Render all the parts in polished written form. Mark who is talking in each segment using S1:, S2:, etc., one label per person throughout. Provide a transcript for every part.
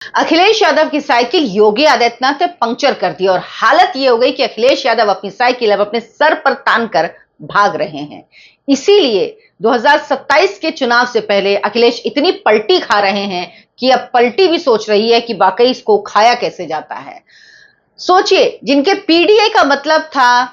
S1: अखिलेश यादव की साइकिल योगी आदित्यनाथ ने पंक्चर कर दी और हालत यह हो गई कि अखिलेश यादव अपनी साइकिल अब अपने सर पर तान कर भाग रहे हैं। इसीलिए 2027 के चुनाव से पहले अखिलेश इतनी पलटी खा रहे हैं कि अब पलटी भी सोच रही है कि वाकई इसको खाया कैसे जाता है। सोचिए, जिनके पीडीए का मतलब था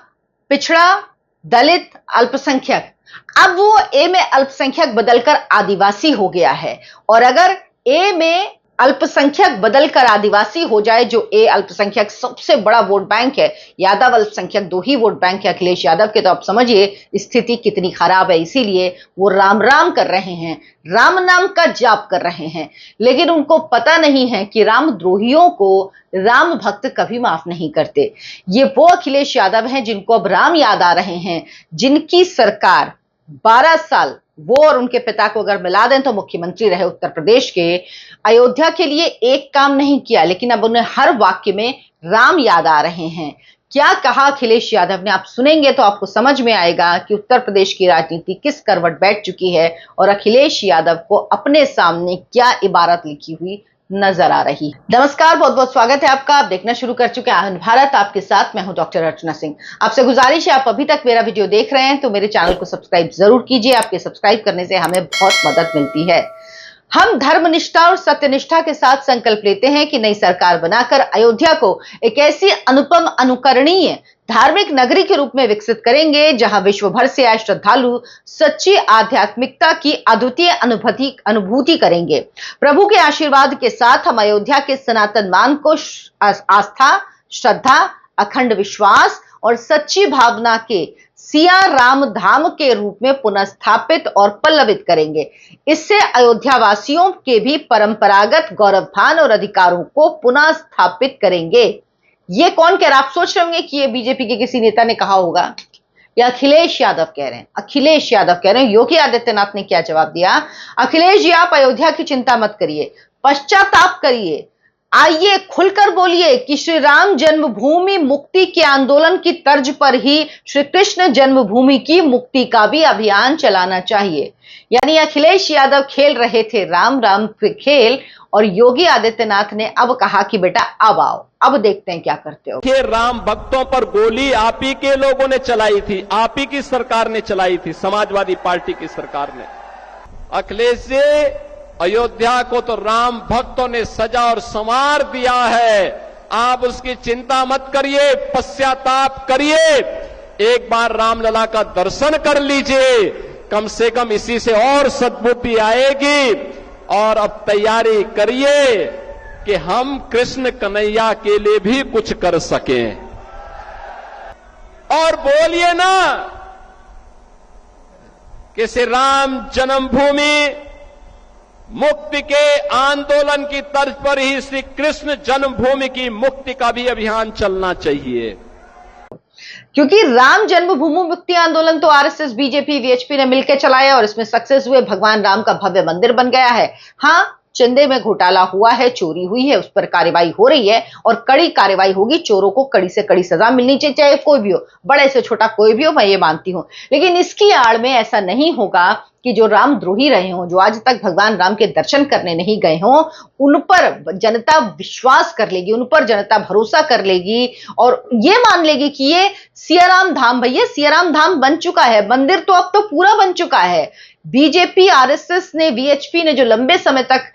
S1: पिछड़ा, दलित, अल्पसंख्यक, अब वो ए में अल्पसंख्यक बदलकर आदिवासी हो गया है। और अगर ए में अल्पसंख्यक बदलकर आदिवासी हो जाए, जो ए अल्पसंख्यक सबसे बड़ा वोट बैंक है, यादव अल्पसंख्यक 2 ही वोट बैंक है अखिलेश यादव के, तो आप समझिए स्थिति कितनी खराब है। इसीलिए वो राम राम कर रहे हैं, राम नाम का जाप कर रहे हैं, लेकिन उनको पता नहीं है कि रामद्रोहियों को राम भक्त कभी माफ नहीं करते। ये वो अखिलेश यादव हैं जिनको अब राम याद आ रहे हैं, जिनकी सरकार 12 साल, वो और उनके पिता को अगर मिला दें तो मुख्यमंत्री रहे उत्तर प्रदेश के, अयोध्या के लिए एक काम नहीं किया, लेकिन अब उन्हें हर वाक्य में राम याद आ रहे हैं। क्या कहा अखिलेश यादव ने, आप सुनेंगे तो आपको समझ में आएगा कि उत्तर प्रदेश की राजनीति किस करवट बैठ चुकी है और अखिलेश यादव को अपने सामने क्या इबारत लिखी हुई नजर आ रही है। नमस्कार, बहुत बहुत स्वागत है आपका। आप देखना शुरू कर चुके हैं आनंद भारत, आपके साथ मैं हूं डॉक्टर अर्चना सिंह। आपसे गुजारिश है, आप अभी तक मेरा वीडियो देख रहे हैं तो मेरे चैनल को सब्सक्राइब जरूर कीजिए। आपके सब्सक्राइब करने से हमें बहुत मदद मिलती है। हम धर्मनिष्ठा और सत्यनिष्ठा के साथ संकल्प लेते हैं कि नई सरकार बनाकर अयोध्या को एक ऐसी अनुपम, अनुकरणीय धार्मिक नगरी के रूप में विकसित करेंगे जहां विश्व भर से आए श्रद्धालु सच्ची आध्यात्मिकता की अद्वितीय अनुभूति करेंगे। प्रभु के आशीर्वाद के साथ हम अयोध्या के सनातन मान को आस्था, श्रद्धा, अखंड विश्वास और सच्ची भावना के सिया राम धाम के रूप में पुनर्स्थापित और पल्लवित करेंगे। इससे अयोध्या वासियों के भी परंपरागत गौरवधान और अधिकारों को पुनः स्थापित करेंगे। ये कौन कह रहा है? आप सोच रहे होंगे कि ये बीजेपी के किसी नेता ने कहा होगा, या अखिलेश यादव कह रहे हैं। अखिलेश यादव कह रहे हैं। योगी आदित्यनाथ ने क्या जवाब दिया? अखिलेश जी, आप अयोध्या की चिंता मत करिए, पश्चाताप करिए, आइए खुलकर बोलिए कि श्री राम जन्मभूमि मुक्ति के आंदोलन की तर्ज पर ही श्री कृष्ण जन्मभूमि की मुक्ति का भी अभियान चलाना चाहिए। यानी अखिलेश यादव खेल रहे थे राम राम खेल, और योगी आदित्यनाथ ने अब कहा कि बेटा अब आओ, अब देखते हैं क्या करते हो।
S2: राम भक्तों पर गोली आप ही के लोगों ने चलाई थी, आप ही की सरकार ने चलाई थी, समाजवादी पार्टी की सरकार ने। अखिलेश जी, अयोध्या को तो राम भक्तों ने सजा और संवार दिया है, आप उसकी चिंता मत करिए, पश्चाताप करिए, एक बार रामलला का दर्शन कर लीजिए, कम से कम इसी से और सद्बुद्धि आएगी। और अब तैयारी करिए कि हम कृष्ण कन्हैया के लिए भी कुछ कर सकें। और बोलिए ना कि श्री राम जन्मभूमि मुक्ति के आंदोलन की तर्ज पर ही श्री कृष्ण जन्मभूमि की मुक्ति का भी अभियान चलना चाहिए।
S1: क्योंकि राम जन्मभूमि मुक्ति आंदोलन तो आरएसएस, बीजेपी, वीएचपी ने मिलकर चलाया और इसमें सक्सेस हुए, भगवान राम का भव्य मंदिर बन गया है। हाँ, चंदे में घोटाला हुआ है, चोरी हुई है, उस पर कार्रवाई हो रही है और कड़ी कार्रवाई होगी। चोरों को कड़ी से कड़ी सजा मिलनी चाहिए, चाहे कोई भी हो, बड़े से छोटा कोई भी हो, मैं ये मानती हूं। लेकिन इसकी आड़ में ऐसा नहीं होगा कि जो रामद्रोही रहे हों, जो आज तक भगवान राम के दर्शन करने नहीं गए हों, उन पर जनता विश्वास कर लेगी, उन पर जनता भरोसा कर लेगी और ये मान लेगी कि ये सियाराम धाम, भैया सियाराम धाम बन चुका है, मंदिर तो अब तो पूरा बन चुका है। बीजेपी, आरएसएस ने, वीएचपी ने जो लंबे समय तक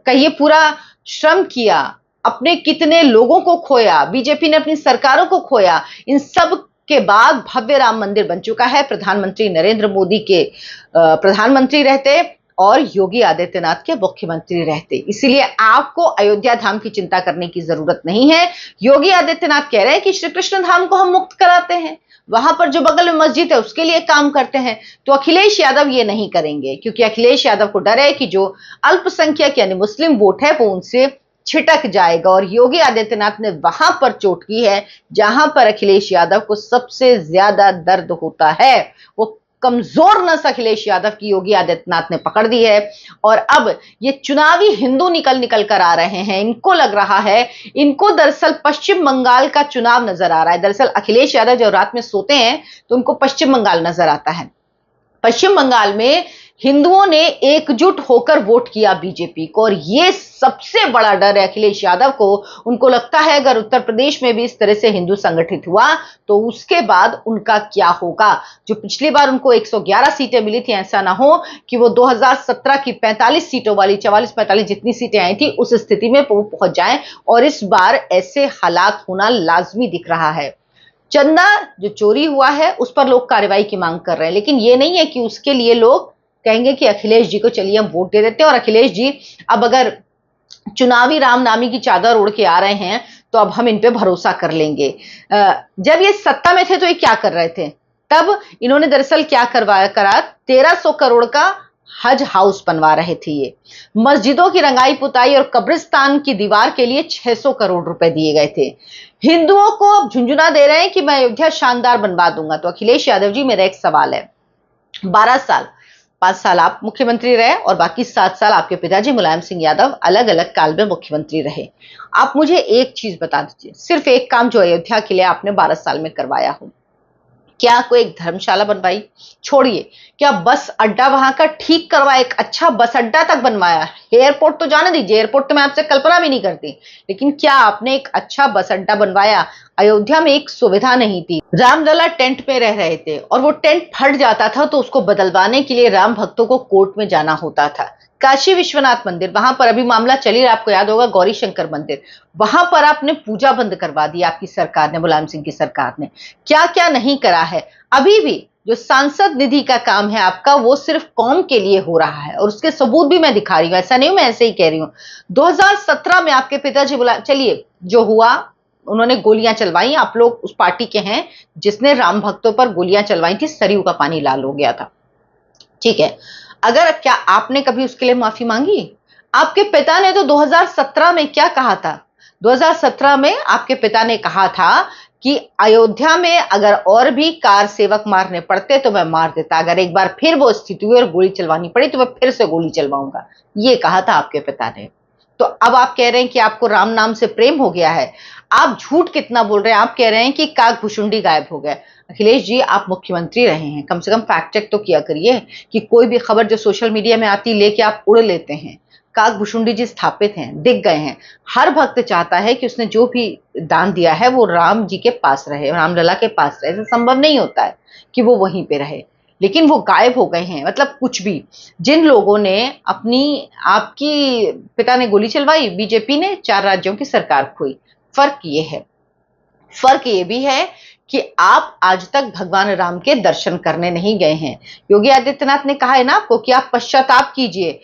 S1: कहिए पूरा श्रम किया, अपने कितने लोगों को खोया, बीजेपी ने अपनी सरकारों को खोया, इन सब के बाद भव्य राम मंदिर बन चुका है। प्रधानमंत्री नरेंद्र मोदी के प्रधानमंत्री रहते और योगी आदित्यनाथ के मुख्यमंत्री रहते। इसीलिए आपको अयोध्या धाम की चिंता करने की जरूरत नहीं है। योगी आदित्यनाथ कह रहे हैं कि श्री कृष्ण धाम को हम मुक्त कराते हैं, वहां पर जो बगल में मस्जिद है उसके लिए काम करते हैं। तो अखिलेश यादव ये नहीं करेंगे, क्योंकि अखिलेश यादव को डर है कि जो अल्पसंख्यक यानी मुस्लिम वोट है वो उनसे छिटक जाएगा। और योगी आदित्यनाथ ने वहां पर चोट की है जहां पर अखिलेश यादव को सबसे ज्यादा दर्द होता है। वो कमजोर नस अखिलेश यादव की योगी आदित्यनाथ ने पकड़ दी है और अब ये चुनावी हिंदू निकल कर आ रहे हैं। इनको लग रहा है, इनको दरअसल पश्चिम बंगाल का चुनाव नजर आ रहा है। दरअसल अखिलेश यादव जब रात में सोते हैं तो उनको पश्चिम बंगाल नजर आता है। पश्चिम बंगाल में हिंदुओं ने एकजुट होकर वोट किया बीजेपी को, और ये सबसे बड़ा डर है अखिलेश यादव को। उनको लगता है अगर उत्तर प्रदेश में भी इस तरह से हिंदू संगठित हुआ तो उसके बाद उनका क्या होगा। जो पिछली बार उनको 111 सीटें मिली थी, ऐसा ना हो कि वो 2017 की 45 सीटों वाली 44-45 जितनी सीटें आई थी उस स्थिति में वो पहुंच जाएं, और इस बार ऐसे हालात होना लाजमी दिख रहा है। चंदा जो चोरी हुआ है उस पर लोग कार्रवाई की मांग कर रहे हैं, लेकिन ये नहीं है कि उसके लिए लोग कहेंगे कि अखिलेश जी को चलिए हम वोट दे देते हैं, और अखिलेश जी अब अगर चुनावी रामनामी की चादर ओढ़ के आ रहे हैं तो अब हम इन पे भरोसा कर लेंगे। जब ये सत्ता में थे तो ये क्या कर रहे थे? तब इन्होंने दरअसल क्या करा 1300 करोड़ का हज हाउस बनवा रहे थे। ये मस्जिदों की रंगाई पुताई और कब्रिस्तान की दीवार के लिए 600 करोड़ रुपए दिए गए थे। हिंदुओं को अब झुंझुना दे रहे हैं कि मैं अयोध्या शानदार बनवा दूंगा। तो अखिलेश यादव जी, मेरा एक सवाल है, 12 साल 5 साल आप मुख्यमंत्री रहे और बाकी 7 साल आपके पिताजी मुलायम सिंह यादव अलग अलग काल में मुख्यमंत्री रहे। आप मुझे एक चीज बता दीजिए, सिर्फ एक काम जो अयोध्या के लिए आपने 12 साल में करवाया हो। क्या कोई एक धर्मशाला बनवाई? छोड़िए, क्या बस अड्डा वहां का ठीक करवाया, एक अच्छा बस अड्डा तक बनवाया? एयरपोर्ट तो जाने दीजिए, एयरपोर्ट तो मैं आपसे कल्पना भी नहीं करती, लेकिन क्या आपने एक अच्छा बस अड्डा बनवाया? अयोध्या में एक सुविधा नहीं थी, रामलला टेंट में रह रहे थे और वो टेंट फट जाता था तो उसको बदलवाने के लिए राम भक्तों को कोर्ट में जाना होता था। काशी विश्वनाथ मंदिर, वहां पर अभी मामला चल ही रहा, आपको याद होगा, गौरी शंकर मंदिर, वहां पर आपने पूजा बंद करवा दी आपकी सरकार ने, मुलायम सिंह की सरकार ने। क्या क्या नहीं करा है। अभी भी जो सांसद निधि का काम है आपका, वो सिर्फ कौम के लिए हो रहा है, और उसके सबूत भी मैं दिखा रही हूं, ऐसा नहीं हूं मैं ऐसे ही कह रही हूं। 2017 में आपके पिताजी चलिए जो हुआ, उन्होंने गोलियां चलवाई, आप लोग उस पार्टी के हैं जिसने राम भक्तों पर गोलियां चलवाई थी, सरयू का पानी लाल हो गया था, ठीक है। अगर क्या आपने कभी उसके लिए माफी मांगी? आपके पिता ने तो 2017 में क्या कहा था? 2017 में आपके पिता ने कहा था कि अयोध्या में अगर और भी कार सेवक मारने पड़ते तो मैं मार देता, अगर एक बार फिर वो स्थिति हुई और गोली चलवानी पड़ी तो मैं फिर से गोली चलवाऊंगा, ये कहा था आपके पिता ने। तो अब आप कह रहे हैं कि आपको राम नाम से प्रेम हो गया है। आप झूठ कितना बोल रहे हैं। आप कह रहे हैं कि काकभूषुंडी गायब हो गए। अखिलेश जी, आप मुख्यमंत्री रहे हैं, कम से कम फैक्ट चेक तो किया करिए कि कोई भी खबर जो सोशल मीडिया में आती लेके आप उड़ लेते हैं। काकभूषुंडी जी स्थापित हैं, दिख गए हैं। हर भक्त चाहता है कि उसने जो भी दान दिया है वो राम जी के पास रहे, रामलला के पास रहे। ऐसा संभव नहीं होता है कि वो वहीं पे रहे, लेकिन वो गायब हो गए हैं। मतलब कुछ भी, जिन लोगों ने आपकी पिता ने गोली चलवाई, बीजेपी ने 4 राज्यों की सरकार खोई। फर्क ये भी है कि आप आज तक भगवान राम के दर्शन करने नहीं गए हैं। योगी आदित्यनाथ ने कहा है ना आपको कि आप पश्चाताप कीजिए।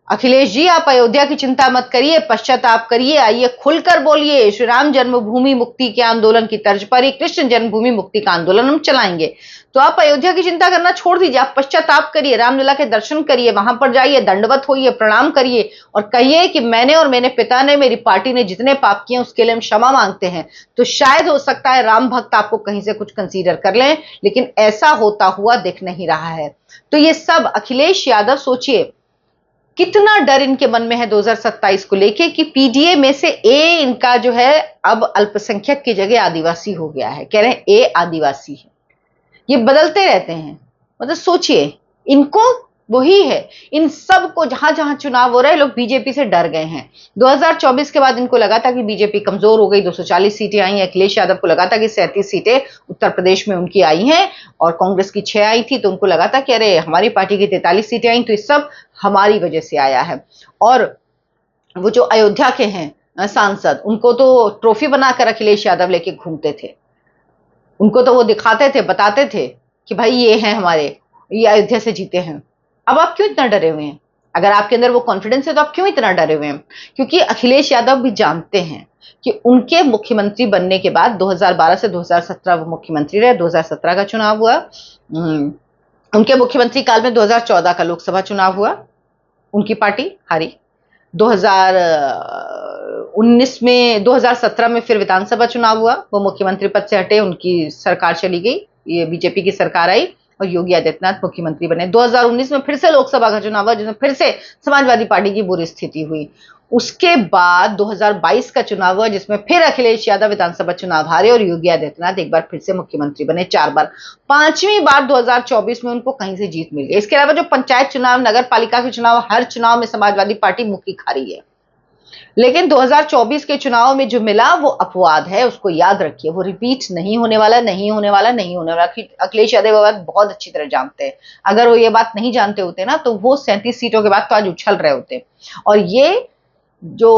S1: अखिलेश जी, आप अयोध्या की चिंता मत करिए, पश्चाताप करिए, आइए खुलकर बोलिए। श्री राम जन्मभूमि मुक्ति के आंदोलन की तर्ज पर ही कृष्ण जन्मभूमि मुक्ति का आंदोलन हम चलाएंगे। तो आप अयोध्या की चिंता करना छोड़ दीजिए, आप पश्चाताप करिए, रामलला के दर्शन करिए, वहां पर जाइए, दंडवत होइए, प्रणाम करिए और कहिए कि मैंने और मेरे पिता ने, मेरी पार्टी ने जितने पाप किए उसके लिए हम क्षमा मांगते हैं। तो शायद हो सकता है राम भक्त आपको कहीं से कुछ कंसीडर कर लें, लेकिन ऐसा होता हुआ दिख नहीं रहा है। तो ये सब अखिलेश यादव, सोचिए कितना डर इनके मन में है 2027 को लेके कि पीडीए में से ए इनका जो है अब अल्पसंख्यक की जगह आदिवासी हो गया है। कह रहे हैं ए आदिवासी है। ये बदलते रहते हैं। मतलब सोचिए, इनको वही है, इन सब को जहां जहां चुनाव हो रहे हैं लोग बीजेपी से डर गए हैं। 2024 के बाद इनको लगा था कि बीजेपी कमजोर हो गई, 240 सीटें आई। अखिलेश यादव को लगा था कि 37 सीटें उत्तर प्रदेश में उनकी आई हैं और कांग्रेस की 6 आई थी, तो उनको लगा था कि अरे हमारी पार्टी की 43 सीटें आई, तो ये सब हमारी वजह से आया है। और वो जो अयोध्या के हैं सांसद, उनको तो ट्रॉफी बनाकर अखिलेश यादव लेके घूमते थे। उनको तो वो दिखाते थे, बताते थे कि भाई ये हैं हमारे, ये अयोध्या से जीते हैं। अब आप क्यों इतना डरे हुए हैं? अगर आपके अंदर वो कॉन्फिडेंस है तो आप क्यों इतना डरे हुए हैं? क्योंकि अखिलेश यादव भी जानते हैं कि उनके मुख्यमंत्री बनने के बाद 2012 से 2017 वो मुख्यमंत्री रहे। 2017 का चुनाव हुआ, उनके मुख्यमंत्री काल में 2014 का लोकसभा चुनाव हुआ, उनकी पार्टी हारी। 2019 में 2017 में फिर विधानसभा चुनाव हुआ, वो मुख्यमंत्री पद से हटे, उनकी सरकार चली गई, ये बीजेपी की सरकार आई और योगी आदित्यनाथ मुख्यमंत्री बने। 2019 में फिर से लोकसभा का चुनाव हुआ, जिसमें फिर से समाजवादी पार्टी की बुरी स्थिति हुई। उसके बाद 2022 का चुनाव हुआ जिसमें फिर अखिलेश यादव विधानसभा चुनाव हारे और योगी आदित्यनाथ एक बार फिर से मुख्यमंत्री बने 4 बार। 5वीं बार 2024 में उनको कहीं से जीत मिल गई। इसके अलावा जो पंचायत चुनाव, नगर पालिका के चुनाव, हर चुनाव में समाजवादी पार्टी मुक्की खा रही है। लेकिन 2024 के चुनाव में जो मिला वो अपवाद है, उसको याद रखिए। वो रिपीट नहीं होने वाला, नहीं होने वाला, नहीं होने वाला। अखिलेश यादव बात बहुत अच्छी तरह जानते हैं। अगर वो ये बात नहीं जानते होते ना तो वो 37 सीटों के बाद तो आज उछल रहे होते। और ये जो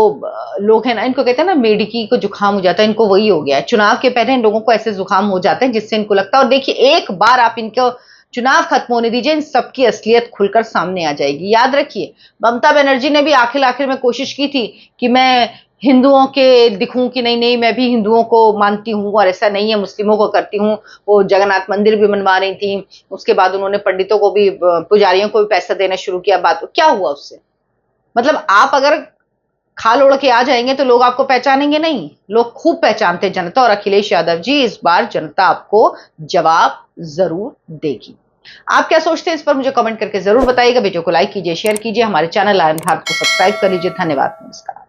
S1: लोग हैं ना, इनको कहते हैं ना मेडिकी को जुकाम हो जाता है, इनको वही हो गया है। चुनाव के पहले इन लोगों को ऐसे जुकाम हो जाते हैं जिससे इनको लगता है। और देखिए, एक बार आप इनको चुनाव खत्म होने दीजिए, इन सबकी असलियत खुलकर सामने आ जाएगी। याद रखिए, ममता बनर्जी ने भी आखिर में कोशिश की थी कि मैं हिंदुओं के दिखूं कि नहीं नहीं मैं भी हिंदुओं को मानती हूं और ऐसा नहीं है, मुस्लिमों को करती हूं। वो जगन्नाथ मंदिर भी बनवा रही थी। उसके बाद उन्होंने पंडितों को भी, पुजारियों को भी पैसा देना शुरू किया। बात क्या हुआ उससे? मतलब आप अगर खाल ओढ़ के आ जाएंगे तो लोग आपको पहचानेंगे नहीं? लोग खूब पहचानते जनता। और अखिलेश यादव जी, इस बार जनता आपको जवाब जरूर देगी। आप क्या सोचते हैं इस पर मुझे कमेंट करके जरूर बताइएगा। वीडियो को लाइक कीजिए, शेयर कीजिए, हमारे चैनल आयन भारत को सब्सक्राइब कर लीजिए। धन्यवाद, नमस्कार।